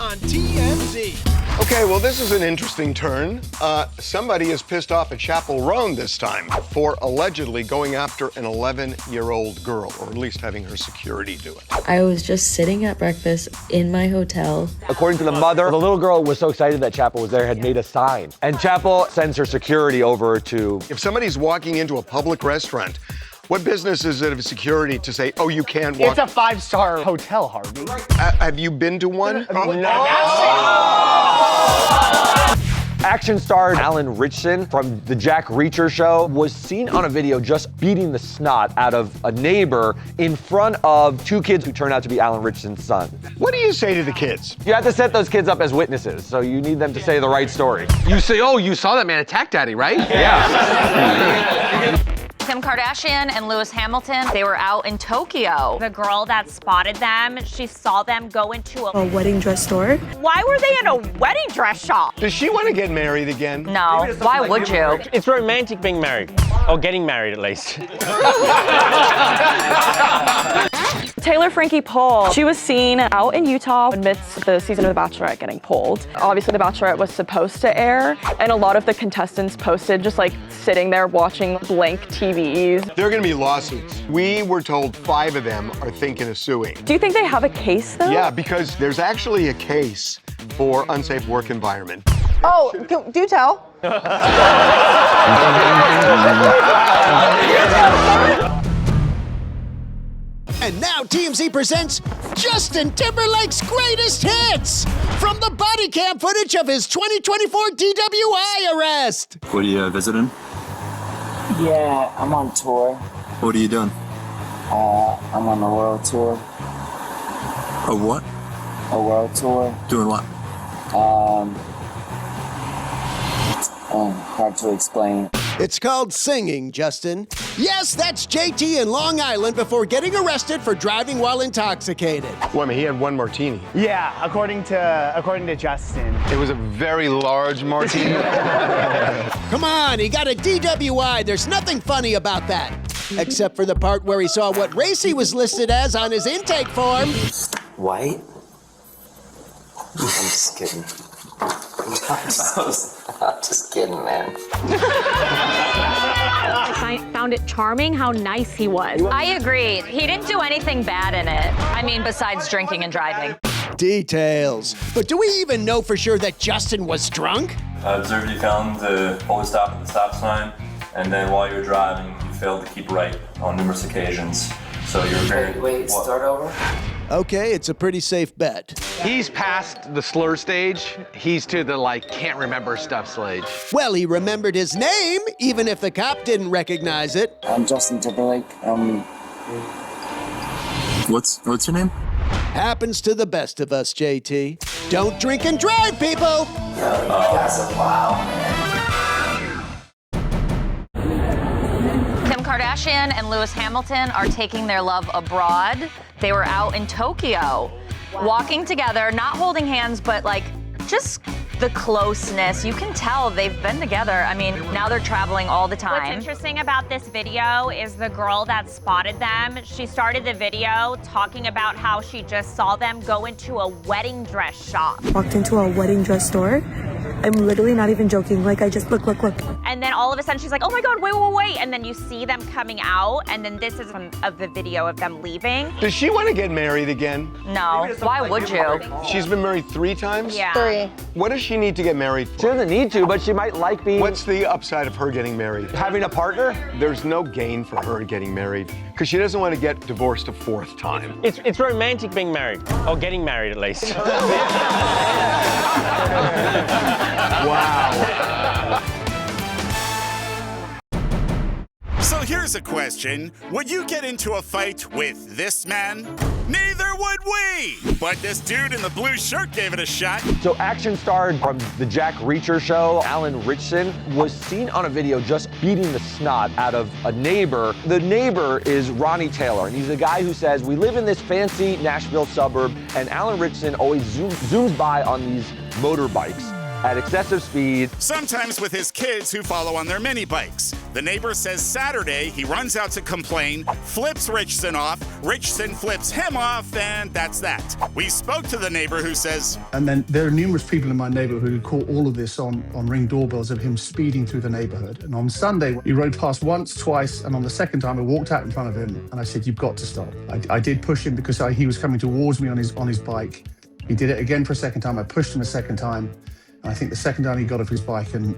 on TMZ. Okay, well, this is an interesting turn. Somebody is pissed off at Chappell Roan this time for allegedly going after an 11-year-old girl, or at least having her security do it. I was just sitting at breakfast in my hotel. According to the mother, the little girl was so excited that Chappell was there, had made a sign. And Chappell sends her security over to... If somebody's walking into a public restaurant, what business is it of security to say, oh, you can't walk? It's a 5-star hotel, Harvey. Have you been to one? Action star Alan Ritchson from the Jack Reacher show was seen on a video just beating the snot out of a neighbor in front of 2 kids who turned out to be Alan Ritchson's son. What do you say to the kids? You have to set those kids up as witnesses, so you need them to say the right story. You say, oh, you saw that man attack daddy, right? Yeah. Kim Kardashian and Lewis Hamilton, they were out in Tokyo. The girl that spotted them, she saw them go into A wedding dress store? Why were they in a wedding dress shop? Does she want to get married again? No, why would you? It's romantic being married. Or getting married, at least. Taylor Frankie Paul, she was seen out in Utah amidst the season of The Bachelorette getting pulled. Obviously, The Bachelorette was supposed to air, and a lot of the contestants posted just like sitting there watching blank TVs. There are going to be lawsuits. We were told 5 of them are thinking of suing. Do you think they have a case, though? Yeah, because there's actually a case for unsafe work environment. Oh, do tell. And now TMZ presents Justin Timberlake's greatest hits from the body cam footage of his 2024 DWI arrest. What are you visiting? Yeah, I'm on tour. What are you doing? I'm on a world tour. A what? A world tour. Doing what? Hard to explain. It's called singing, Justin. Yes, that's JT in Long Island before getting arrested for driving while intoxicated. Well, I mean, he had 1 martini. Yeah, according to Justin. It was a very large martini. Come on, he got a DWI. There's nothing funny about that. Except for the part where he saw what race he was listed as on his intake form. White? I'm just kidding. I'm just kidding, man. I found it charming how nice he was. I agree. He didn't do anything bad in it. I mean, besides drinking and driving. Details. But do we even know for sure that Justin was drunk? I observed you failing to always stop at the stop sign, and then while you were driving, you failed to keep right on numerous occasions. So you're very... Wait, start over? Okay, it's a pretty safe bet. He's past the slur stage. He's to the, can't remember stuff stage. Well, he remembered his name, even if the cop didn't recognize it. I'm Justin Timberlake. What's your name? Happens to the best of us, JT. Don't drink and drive, people! That's a wow, man. Kim Kardashian and Lewis Hamilton are taking their love abroad. They were out in Tokyo, walking together, not holding hands, but just the closeness. You can tell they've been together. I mean, now they're traveling all the time. What's interesting about this video is the girl that spotted them. She started the video talking about how she just saw them go into a wedding dress shop. Walked into a wedding dress store. I'm literally not even joking. I just look. And then all of a sudden she's like, oh my God, wait. And then you see them coming out, and then this is of the video of them leaving. Does she want to get married again? No, why would you? She's been married 3 times? Yeah. 3. What does she need to get married for? She doesn't need to, but she might like being... What's the upside of her getting married? Having a partner? There's no gain for her getting married, because she doesn't want to get divorced a 4th time. It's romantic being married. Or getting married, at least. Wow. So here's a question. Would you get into a fight with this man? Neither would we! But this dude in the blue shirt gave it a shot. So action star from the Jack Reacher show, Alan Ritchson, was seen on a video just beating the snot out of a neighbor. The neighbor is Ronnie Taylor, and he's a guy who says, we live in this fancy Nashville suburb, and Alan Ritchson always zooms by on these motorbikes. at excessive speed. Sometimes with his kids who follow on their mini bikes. The neighbor says Saturday he runs out to complain, flips Ritchson off, Ritchson flips him off, and that's that. We spoke to the neighbor who says, and then there are numerous people in my neighborhood who caught all of this on Ring doorbells of him speeding through the neighborhood. And on Sunday, he rode past once, twice, and on the second time, I walked out in front of him and I said, "You've got to stop." I did push him because he was coming towards me on his bike. He did it again for a second time. I pushed him a second time. And I think the second time he got off his bike and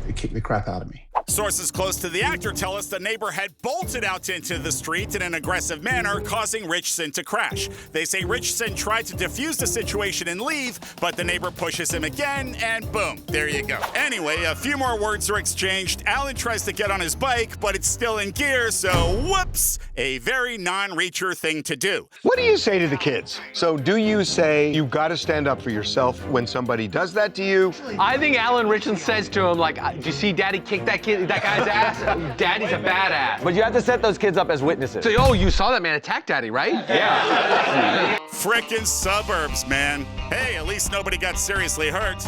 it kicked the crap out of me. Sources close to the actor tell us the neighbor had bolted out into the street in an aggressive manner, causing Ritchson to crash. They say Ritchson tried to defuse the situation and leave, but the neighbor pushes him again, and boom, there you go. Anyway, a few more words are exchanged. Alan tries to get on his bike, but it's still in gear, so whoops, a very non-reacher thing to do. What do you say to the kids? So do you say you've got to stand up for yourself when somebody does that to you? I think Alan Ritchson says to him, like, "Do you see Daddy kick that guy's ass? Daddy's a badass." But you have to set those kids up as witnesses. So, oh, you saw that man attack Daddy, right? Yeah. Frickin' suburbs, man. Hey, at least nobody got seriously hurt.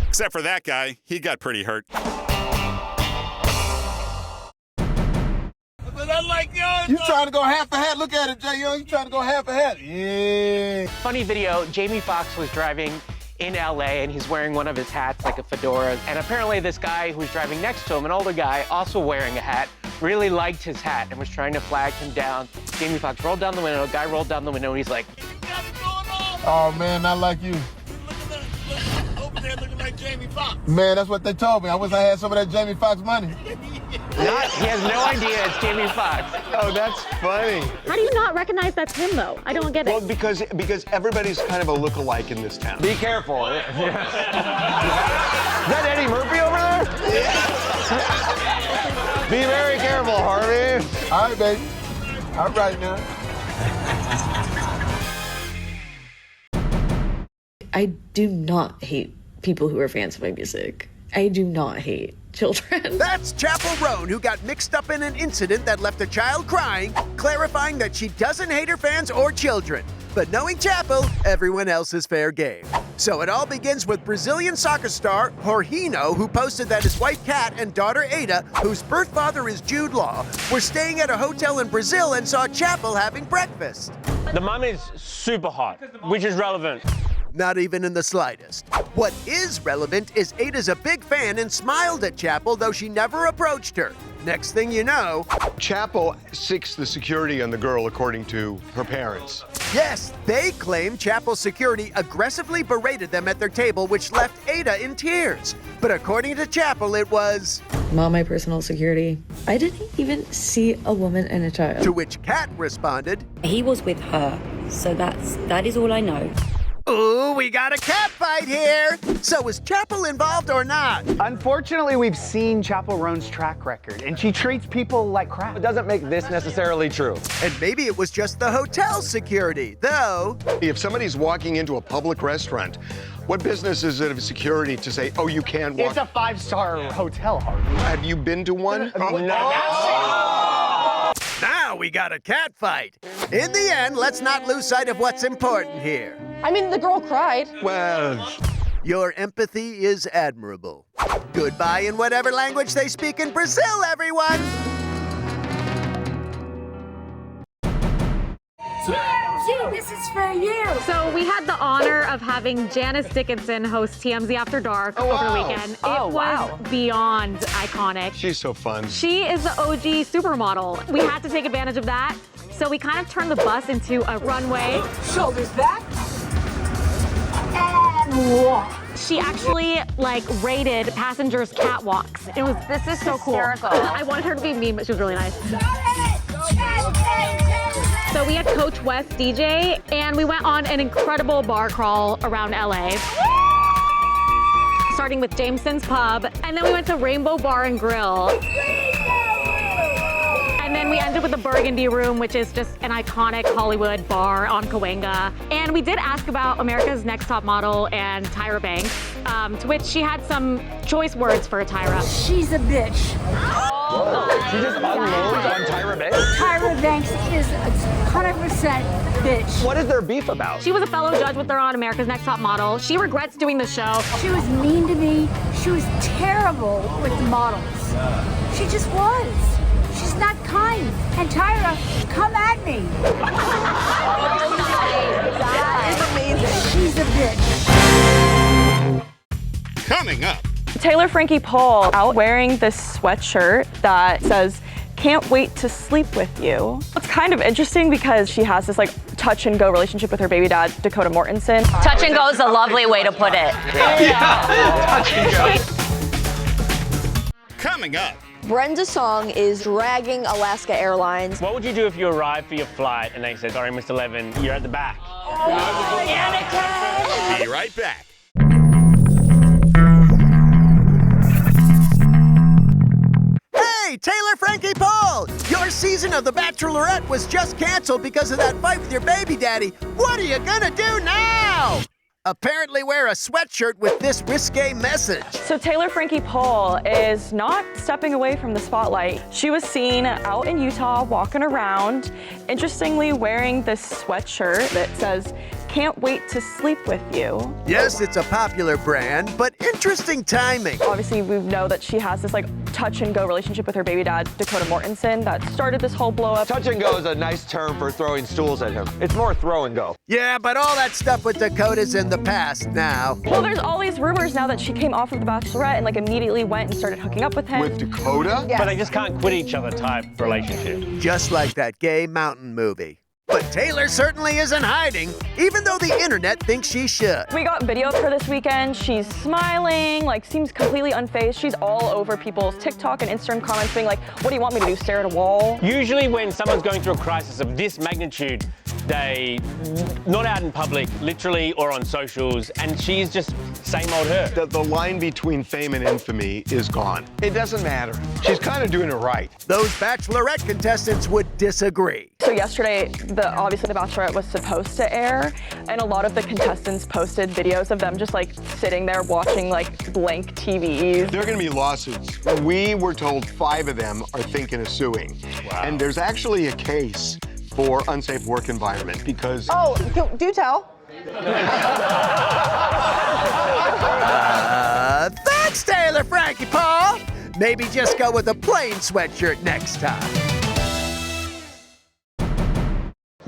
Except for that guy, he got pretty hurt. You trying to go half a hat? Look at it, Jay Young. You trying to go half a hat? Yeah. Funny video, Jamie Foxx was driving in LA and he's wearing one of his hats, like a fedora. And apparently this guy who's driving next to him, an older guy, also wearing a hat, really liked his hat and was trying to flag him down. Jamie Foxx rolled down the window, guy rolled down the window, and he's like, Oh, man, not like you. Over there looking like Jamie Foxx. Man, that's what they told me. I wish I had some of that Jamie Foxx money. he has no idea it's Jamie Foxx. Oh, that's funny. How do you not recognize that's him, though? I don't get it. Well, because everybody's kind of a look-alike in this town. Be careful. Is that Eddie Murphy over there? Yeah. Be very careful, Harvey. All right, baby. All right now. I do not hate people who are fans of my music. I do not hate children. That's Chappell Roan, who got mixed up in an incident that left a child crying, clarifying that she doesn't hate her fans or children. But knowing Chappell, everyone else is fair game. So it all begins with Brazilian soccer star Jorginho, who posted that his wife Kat and daughter Ada, whose birth father is Jude Law, were staying at a hotel in Brazil and saw Chappell having breakfast. the mom is super hot, which is relevant. Not even in the slightest. What is relevant is Ada's a big fan and smiled at Chappell, though she never approached her. Next thing you know, Chappell seeks the security on the girl, according to her parents. Yes, they claim Chappell's security aggressively berated them at their table, which left Ada in tears. But according to Chappell, it was not my personal security. I didn't even see a woman and a child. To which Kat responded, he was with her, so that is all I know. Ooh, we got a cat fight here. So was Chappell involved or not? Unfortunately, we've seen Chappell Roan's track record, and she treats people like crap. It doesn't make this necessarily true. And maybe it was just the hotel security, though. If somebody's walking into a public restaurant, what business is it of security to say, oh, you can't walk? It's a 5-star hotel, Harvey. Have you been to one? Now we got a cat fight. In the end, let's not lose sight of what's important here. I mean, the girl cried. Well, your empathy is admirable. Goodbye in whatever language they speak in Brazil, everyone. This is for you. So we had the honor of having Janice Dickinson host TMZ After Dark over the weekend. It was beyond iconic. She's so fun. She is the OG supermodel. We had to take advantage of that. So we kind of turned the bus into a runway. Shoulders back. And walk. She actually rated passengers' catwalks. This is so hysterical. Cool. I wanted her to be mean, but she was really nice. So we had Coach West DJ, and we went on an incredible bar crawl around LA. Starting with Jameson's Pub, and then we went to Rainbow Bar and Grill. And then we ended with the Burgundy Room, which is just an iconic Hollywood bar on Cahuenga. And we did ask about America's Next Top Model and Tyra Banks, to which she had some choice words for Tyra. She's a bitch. Whoa. She just unloads on Tyra Banks? Tyra Banks is 100% bitch. What is their beef about? She was a fellow judge with her on America's Next Top Model. She regrets doing the show. She was mean to me. She was terrible with models. She just was. She's not kind. And Tyra, come at me. That is amazing. She's a bitch. Coming up. Taylor Frankie Paul out wearing this sweatshirt that says, "Can't wait to sleep with you." It's kind of interesting because she has this like touch and go relationship with her baby dad, Dakota Mortensen. Touch and go is a lovely way to put it. Touch and go. Coming up. Brenda's song is dragging Alaska Airlines. What would you do if you arrived for your flight and they said, "Sorry, Mr. Levin, you're at the back"? Be right back. Hey, Taylor Frankie Paul! Your season of The Bachelorette was just canceled because of that fight with your baby daddy. What are you gonna do now? Apparently wear a sweatshirt with this risque message. So Taylor Frankie Paul is not stepping away from the spotlight. She was seen out in Utah walking around, interestingly wearing this sweatshirt that says, "Can't wait to sleep with you." Yes, it's a popular brand, but interesting timing. Obviously, we know that she has this like touch and go relationship with her baby dad, Dakota Mortensen, that started this whole blow up. Touch and go is a nice term for throwing stools at him. It's more throw and go. Yeah, but all that stuff with Dakota's in the past now. Well, there's all these rumors now that she came off of The Bachelorette and like immediately went and started hooking up with him. With Dakota? But they just can't quit each other type relationship. Just like that gay mountain movie. But Taylor certainly isn't hiding, even though the internet thinks she should. We got video of her this weekend. She's smiling, like seems completely unfazed. She's all over people's TikTok and Instagram comments being like, "What do you want me to do, stare at a wall?" Usually when someone's going through a crisis of this magnitude, they not out in public, literally, or on socials, and she's just same old her. The line between fame and infamy is gone. It doesn't matter. She's kind of doing it right. Those Bachelorette contestants would disagree. So yesterday, obviously The Bachelorette was supposed to air, and a lot of the contestants posted videos of them just like sitting there watching like blank TVs. There are going to be lawsuits. We were told 5 of them are thinking of suing. Wow. And there's actually a case for unsafe work environment because... Oh, do tell. Thanks, Taylor Frankie Paul. Maybe just go with a plain sweatshirt next time.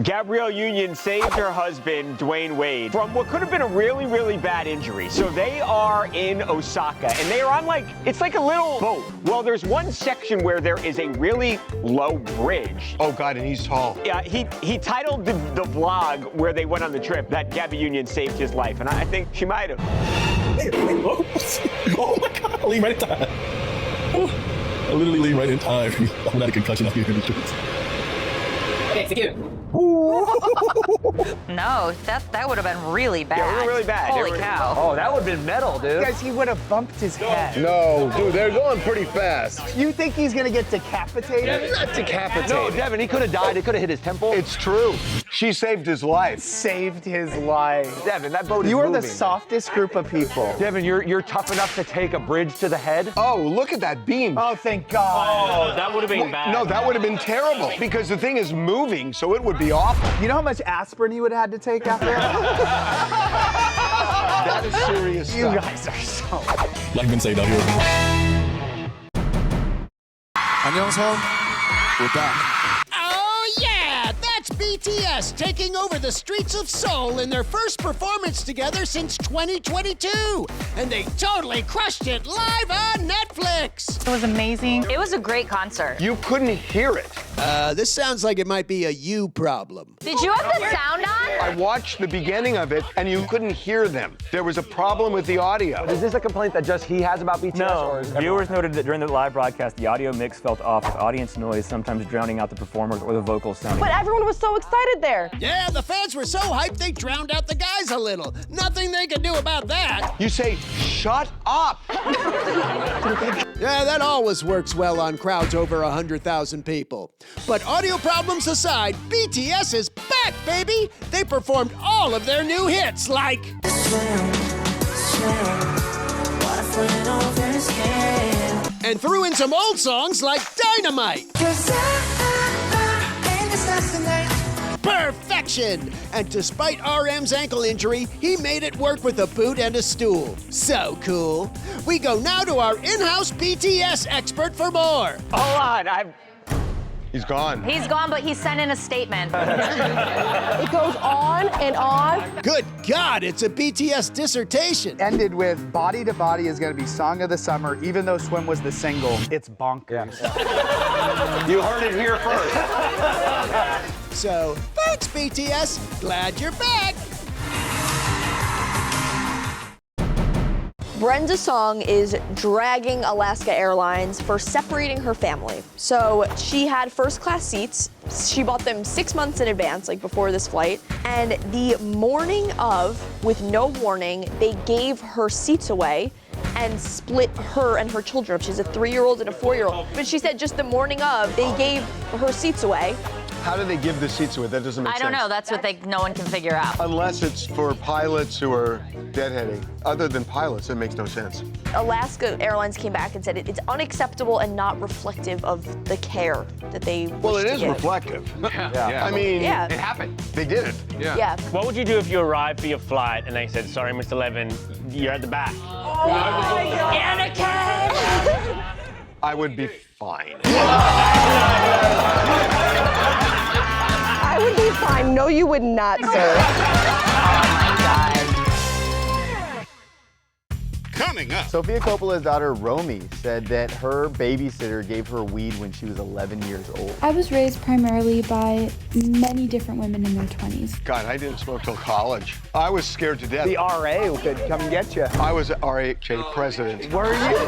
Gabrielle Union saved her husband, Dwyane Wade, from what could have been a really, really bad injury. So they are in Osaka, and they are on it's like a little boat. Well, there's one section where there is a really low bridge. Oh, God, and he's tall. Yeah, he titled the vlog where they went on the trip that Gabby Union saved his life, and I think she might have. Oh, my God, I leaned right in time. I literally leaned right in time. I'm not a concussion. I'll give him the truth. Execute. No, that would have been really bad. Yeah, really bad. Holy cow. Oh, that would have been metal, dude. Guys, he would have bumped his head. No, dude, they're going pretty fast. You think he's gonna get decapitated? He's not decapitated. No, Devin, he could have died. It could have hit his temple. It's true. She saved his life. Saved his life. Devin, that boat is You are moving. the softest group of people. Devin, you're tough enough to take a bridge to the head? Oh, look at that beam. Oh, thank God. Oh, that would have been bad. No, that would have been terrible because the thing is moving, so it would be awful. You know how much aspirin you would have had to take after that? That is serious stuff. You guys are so... Like been saved out here. 안녕하세요. We're back. Oh, yeah! That's BTS taking over the streets of Seoul in their first performance together since 2022. And they totally crushed it live on Netflix. It was amazing. It was a great concert. You couldn't hear it. This sounds like it might be a you problem. Did you have the sound on? I watched the beginning of it, and you couldn't hear them. There was a problem with the audio. Is this a complaint that just he has about BTS? No, viewers noted that during the live broadcast, the audio mix felt off with audience noise, sometimes drowning out the performers or the vocals sounding. But everyone was so excited there. Yeah, the fans were so hyped they drowned out the guys a little. Nothing they could do about that. You say, shut up. Yeah, that always works well on crowds over 100,000 people. But audio problems aside, BTS is back, baby! They performed all of their new hits like... And threw in some old songs like Dynamite. Burn Perfection! And despite RM's ankle injury, he made it work with a boot and a stool. So cool. We go now to our in-house BTS expert for more. Hold on, He's gone. He's gone, but he sent in a statement. It goes on and on. Good God, it's a BTS dissertation. Ended with Body to Body is going to be Song of the Summer, even though Swim was the single. It's bonkers. you heard it here first. So, thanks BTS. Glad you're back. Brenda's song is dragging Alaska Airlines for separating her family. So she had first class seats. She bought them 6 months in advance, like before this flight. And the morning of, with no warning, they gave her seats away and split her and her children up. She's a 3-year-old and a 4-year-old. But she said just the morning of, they gave her seats away. How do they give the seats away? That doesn't make sense. I don't know. That's what no one can figure out. Unless it's for pilots who are deadheading. Other than pilots, it makes no sense. Alaska Airlines came back and said it's unacceptable and not reflective of the care that they Well, it is give. reflective. I mean, Yeah. It happened. they did it. Yeah. What would you do if you arrived for your flight and they said, sorry, Mr. Levin, you're at the back? Anakin! I would be fine. I would be fine. No, you would not, sir. Coming up. Sofia Coppola's daughter, Romy, said that her babysitter gave her weed when she was 11 years old. I was raised primarily by many different women in their 20s. God, I didn't smoke till college. I was scared to death. The RA could come and get you. I was RHA president. Were you?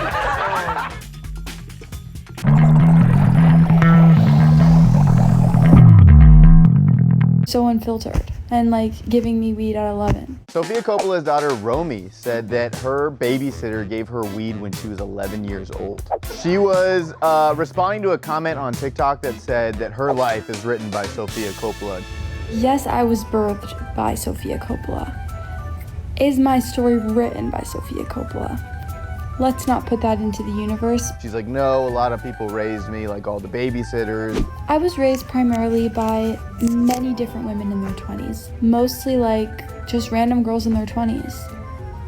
So unfiltered and like giving me weed at 11. Sofia Coppola's daughter, Romy, said that her babysitter gave her weed when she was 11 years old. She was responding to a comment on TikTok that said that her life is written by Sofia Coppola. Yes, I was birthed by Sofia Coppola. Is my story written by Sofia Coppola? Let's not put that into the universe. She's like, no, a lot of people raised me, like all the babysitters. I was raised primarily by many different women in their 20s. Mostly like just random girls in their 20s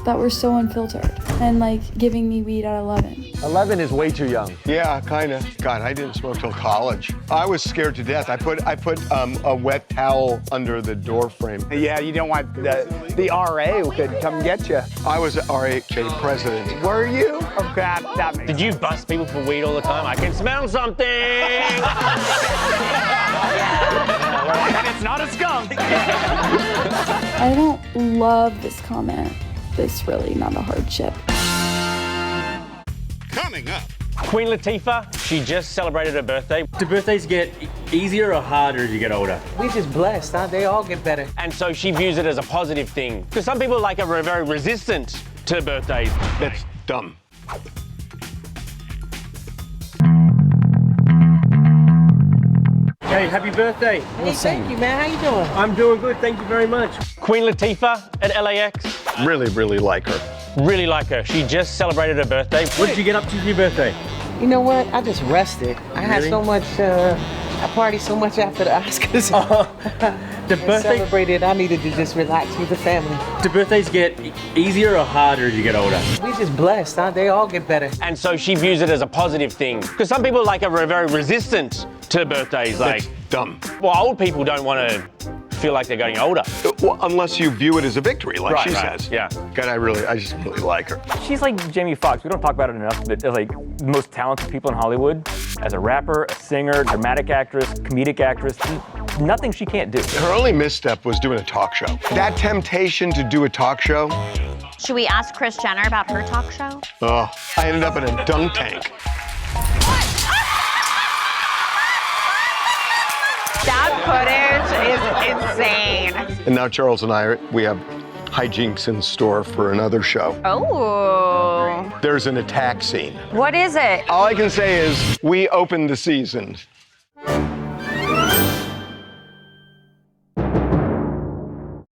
that were so unfiltered and like giving me weed at 11. 11 is way too young. Yeah, kind of. God, I didn't smoke till college. I was scared to death. I put a wet towel under the door frame. Yeah, you don't want the RA could come get you. I was RHA president. Were you? Oh, God, that makes Did you bust people for weed all the time? I can smell something! And it's not a skunk. I don't love this comment. It's really not a hardship. Coming up. Queen Latifah, she just celebrated her birthday. Do birthdays get easier or harder as you get older? We just blessed, huh? They all get better. And so she views it as a positive thing. Because some people like are very resistant to birthdays. That's dumb. Hey, happy birthday. Hey, thank you, man. How you doing? I'm doing good, thank you very much. Queen Latifah at LAX. Really, really like her. Really like her. She just celebrated her birthday. What did you get up to for your birthday? You know what? I just rested. I had so much, I partied so much after the Oscars. The birthday celebrated, I needed to just relax with the family. Do birthdays get easier or harder as you get older? We just blessed, huh? They all get better. And so she views it as a positive thing. Because some people like are very resistant to birthdays. That's like dumb. Well, old people don't want to feel like they're getting older. Well, unless you view it as a victory, like Right, she right, says. yeah. God, I just really like her. She's like Jamie Foxx. We don't talk about it enough, but like the most talented people in Hollywood. As a rapper, a singer, dramatic actress, comedic actress, nothing she can't do. Her only misstep was doing a talk show. That temptation to do a talk show. Should we ask Kris Jenner about her talk show? Oh, I ended up in a dunk tank. That footage is insane. And now Charles and we have hijinks in store for another show. Oh. There's an attack scene. What is it? All I can say is we opened the season.